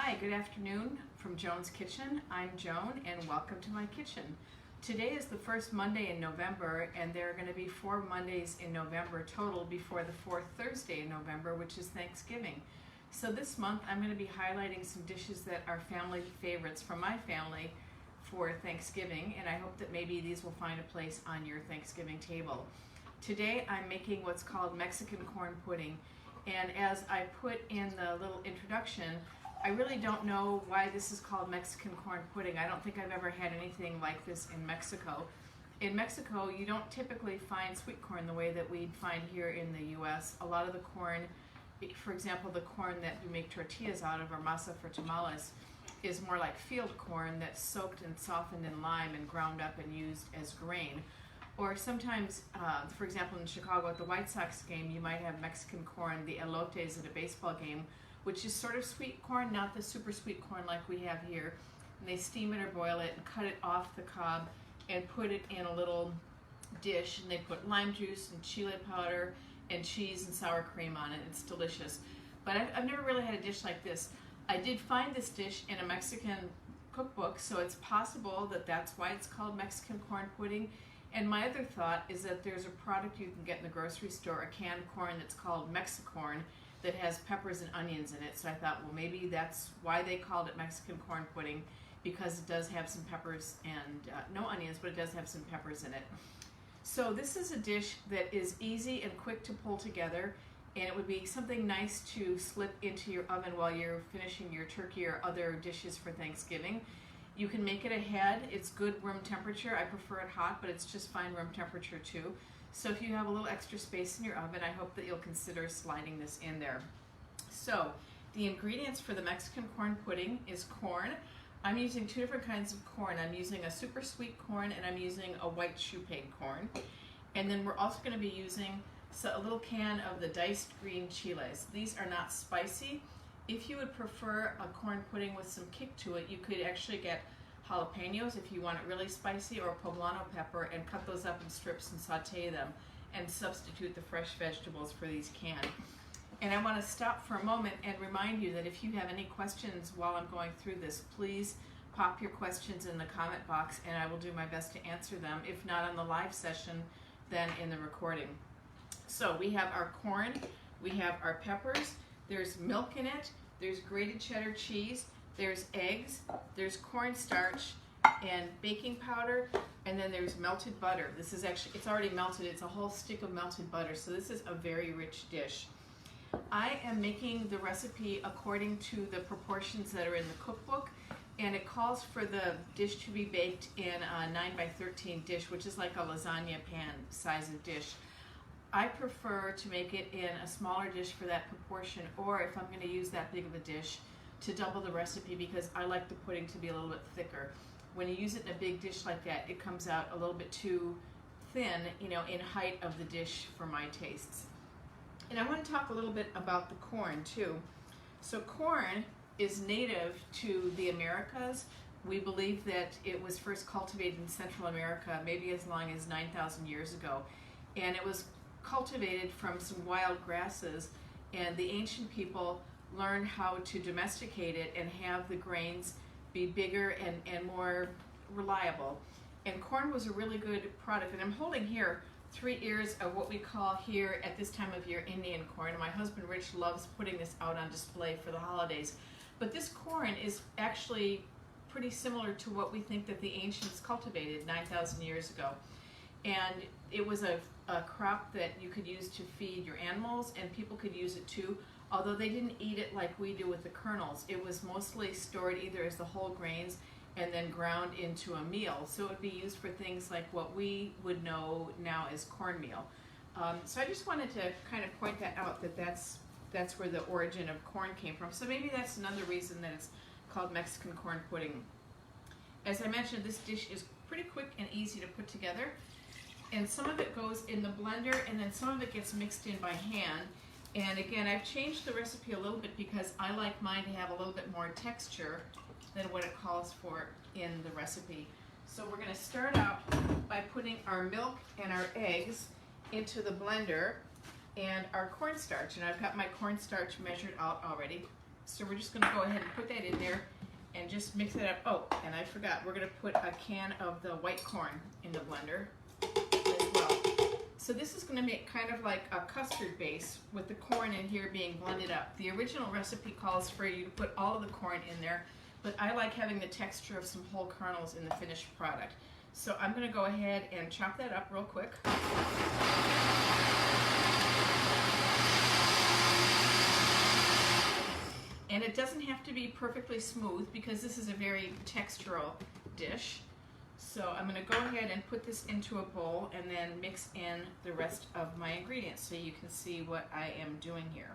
Hi, good afternoon from Joan's Kitchen. I'm Joan and welcome to my kitchen. Today is the first Monday in November and there are going to be 4 Mondays in November total before the fourth Thursday in November, which is Thanksgiving. So this month I'm going to be highlighting some dishes that are family favorites from my family for Thanksgiving, and I hope that maybe these will find a place on your Thanksgiving table. Today I'm making what's called Mexican corn pudding, and as I put in the little introduction, I really don't know why this is called Mexican corn pudding. I don't think I've ever had anything like this in Mexico. In Mexico, you don't typically find sweet corn the way that we'd find here in the US. A lot of the corn, for example, the corn that we make tortillas out of, or masa for tamales, is more like field corn that's soaked and softened in lime and ground up and used as grain. Or sometimes, for example, in Chicago at the White Sox game, you might have Mexican corn, the elotes at a baseball game, which is sort of sweet corn, not the super sweet corn like we have here. And they steam it or boil it and cut it off the cob and put it in a little dish, and they put lime juice and chile powder and cheese and sour cream on it. It's delicious. But I've never really had a dish like this. I did find this dish in a Mexican cookbook, so it's possible that that's why it's called Mexican corn pudding. And my other thought is that there's a product you can get in the grocery store, a canned corn that's called Mexicorn, that has peppers and onions in it. So I thought, well, maybe that's why they called it Mexican corn pudding, because it does have some peppers and no onions, but it does have some peppers in it. So this is a dish that is easy and quick to pull together, and it would be something nice to slip into your oven while you're finishing your turkey or other dishes for Thanksgiving. You can make it ahead. It's good room temperature. I prefer it hot, but it's just fine room temperature too. So if you have a little extra space in your oven, I hope that you'll consider sliding this in there. So the ingredients for the Mexican corn pudding is corn. I'm using 2 different kinds of corn. I'm using a super sweet corn and I'm using a white choux peg corn. And then we're also going to be using a little can of the diced green chiles. These are not spicy. If you would prefer a corn pudding with some kick to it, you could actually get jalapenos if you want it really spicy, or poblano pepper, and cut those up in strips and saute them and substitute the fresh vegetables for these canned. And I want to stop for a moment and remind you that if you have any questions while I'm going through this, please pop your questions in the comment box and I will do my best to answer them. If not on the live session, then in the recording. So we have our corn, we have our peppers, there's milk in it, there's grated cheddar cheese, there's eggs, there's cornstarch and baking powder, and then there's melted butter. This is actually, it's already melted. It's a whole stick of melted butter, so this is a very rich dish. I am making the recipe according to the proportions that are in the cookbook, and it calls for the dish to be baked in a 9x13 dish, which is like a lasagna pan size of dish. I prefer to make it in a smaller dish for that proportion, or if I'm going to use that big of a dish, to double the recipe, because I like the pudding to be a little bit thicker. When you use it in a big dish like that, it comes out a little bit too thin, you know, in height of the dish for my tastes. And I want to talk a little bit about the corn too. So corn is native to the Americas. We believe that it was first cultivated in Central America maybe as long as 9,000 years ago. And it was cultivated from some wild grasses, and the ancient people learn how to domesticate it and have the grains be bigger and more reliable. And corn was a really good product. And I'm holding here 3 ears of what we call here at this time of year Indian corn. And my husband Rich loves putting this out on display for the holidays. But this corn is actually pretty similar to what we think that the ancients cultivated 9,000 years ago. And it was a crop that you could use to feed your animals, and people could use it too. Although they didn't eat it like we do with the kernels. It was mostly stored either as the whole grains and then ground into a meal. So it would be used for things like what we would know now as cornmeal. So I just wanted to kind of point that out, that's where the origin of corn came from. So maybe that's another reason that it's called Mexican corn pudding. As I mentioned, this dish is pretty quick and easy to put together. And some of it goes in the blender, and then some of it gets mixed in by hand. And again, I've changed the recipe a little bit because I like mine to have a little bit more texture than what it calls for in the recipe. So we're going to start out by putting our milk and our eggs into the blender and our cornstarch. And I've got my cornstarch measured out already. So we're just going to go ahead and put that in there and just mix it up. Oh, and I forgot, we're going to put a can of the white corn in the blender as well. So this is going to make kind of like a custard base with the corn in here being blended up. The original recipe calls for you to put all of the corn in there, but I like having the texture of some whole kernels in the finished product. So I'm going to go ahead and chop that up real quick. And it doesn't have to be perfectly smooth because this is a very textural dish. So I'm going to go ahead and put this into a bowl and then mix in the rest of my ingredients so you can see what I am doing here.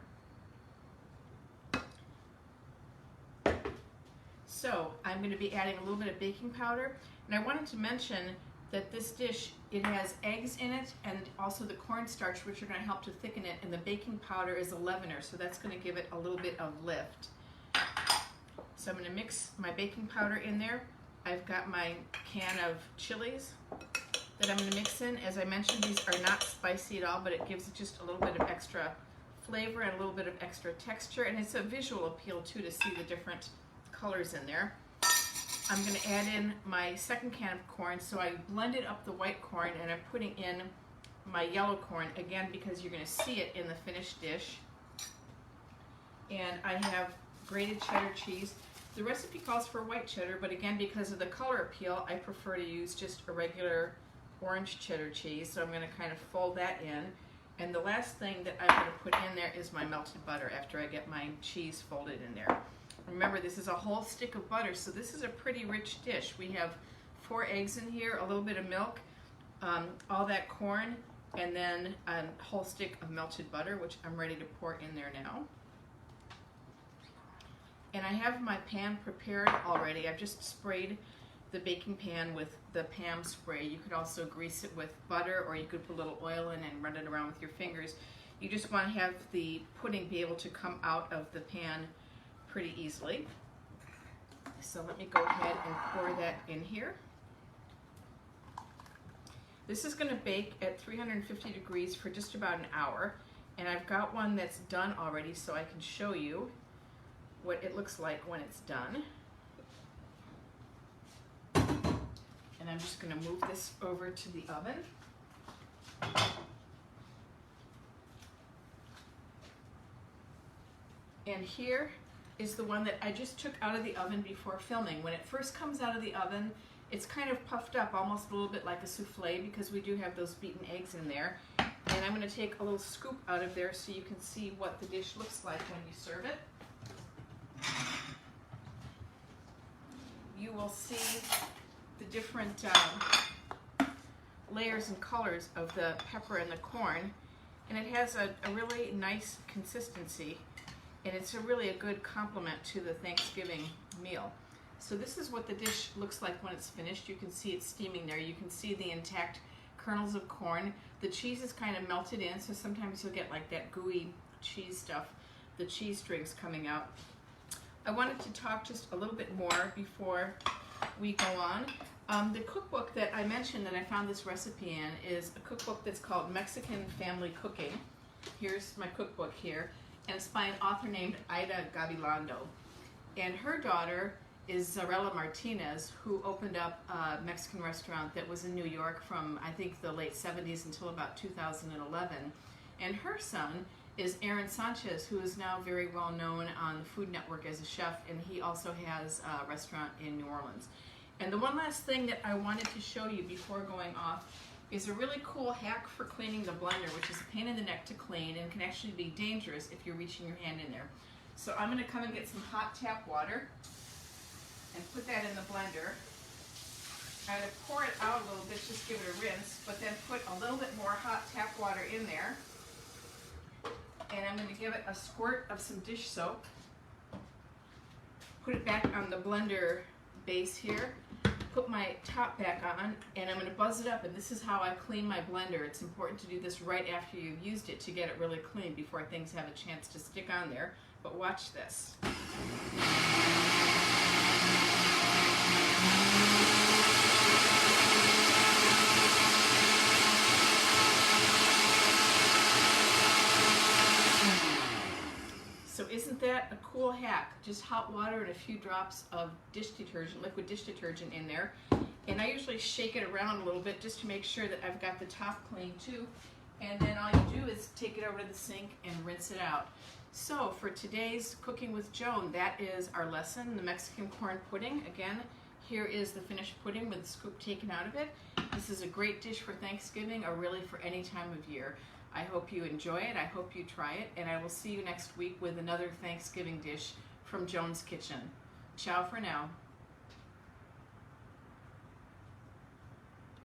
So I'm going to be adding a little bit of baking powder, and I wanted to mention that this dish, it has eggs in it and also the cornstarch, which are going to help to thicken it, and the baking powder is a leavener, so that's going to give it a little bit of lift. So I'm going to mix my baking powder in there. I've got my can of chilies that I'm going to mix in. As I mentioned, these are not spicy at all, but it gives it just a little bit of extra flavor and a little bit of extra texture, and it's a visual appeal too to see the different colors in there. I'm going to add in my second can of corn. So I blended up the white corn and I'm putting in my yellow corn, again because you're going to see it in the finished dish. And I have grated cheddar cheese. The recipe calls for white cheddar, but again, because of the color appeal, I prefer to use just a regular orange cheddar cheese. So I'm going to kind of fold that in. And the last thing that I'm going to put in there is my melted butter after I get my cheese folded in there. Remember, this is a whole stick of butter, so this is a pretty rich dish. We have 4 eggs in here, a little bit of milk, all that corn, and then a whole stick of melted butter, which I'm ready to pour in there now. And I have my pan prepared already. I've just sprayed the baking pan with the Pam spray. You could also grease it with butter, or you could put a little oil in and run it around with your fingers. You just want to have the pudding be able to come out of the pan pretty easily. So let me go ahead and pour that in here. This is going to bake at 350 degrees for just about an hour, and I've got one that's done already so I can show you what it looks like when it's done. And I'm just going to move this over to the oven. And here is the one that I just took out of the oven before filming. When it first comes out of the oven, it's kind of puffed up, almost a little bit like a souffle, because we do have those beaten eggs in there. And I'm going to take a little scoop out of there so you can see what the dish looks like when you serve it. You will see the different layers and colors of the pepper and the corn, and it has a really nice consistency. And it's really a good complement to the Thanksgiving meal. So this is what the dish looks like when it's finished. You can see it steaming there. You can see the intact kernels of corn. The cheese is kind of melted in, so sometimes you'll get like that gooey cheese stuff, the cheese strings coming out. I wanted to talk just a little bit more before we go on. The cookbook that I mentioned that I found this recipe in is a cookbook that's called Mexican Family Cooking. Here's my cookbook here. And it's by an author named Ida Gabilondo. And her daughter is Zarela Martinez, who opened up a Mexican restaurant that was in New York from, I think, the late 70s until about 2011. And her son is Aaron Sanchez, who is now very well known on the Food Network as a chef, and he also has a restaurant in New Orleans. And the one last thing that I wanted to show you before going off is a really cool hack for cleaning the blender, which is a pain in the neck to clean and can actually be dangerous if you're reaching your hand in there. So I'm going to come and get some hot tap water and put that in the blender. I'm going to pour it out a little bit, just give it a rinse, but then put a little bit more hot tap water in there. And I'm going to give it a squirt of some dish soap. Put it back on the blender base here. Put my top back on, and I'm going to buzz it up, and this is how I clean my blender. It's important to do this right after you've used it to get it really clean before things have a chance to stick on there. But watch this. So isn't that that a cool hack. Just hot water and a few drops of dish detergent, liquid dish detergent in there. And I usually shake it around a little bit just to make sure that I've got the top clean too. And then all you do is take it over to the sink and rinse it out. So for today's Cooking with Joan, that is our lesson, the Mexican corn pudding. Again, here is the finished pudding with the scoop taken out of it. This is a great dish for Thanksgiving or really for any time of year. I hope you enjoy it. I hope you try it. And I will see you next week with another Thanksgiving dish from Joan's Kitchen. Ciao for now.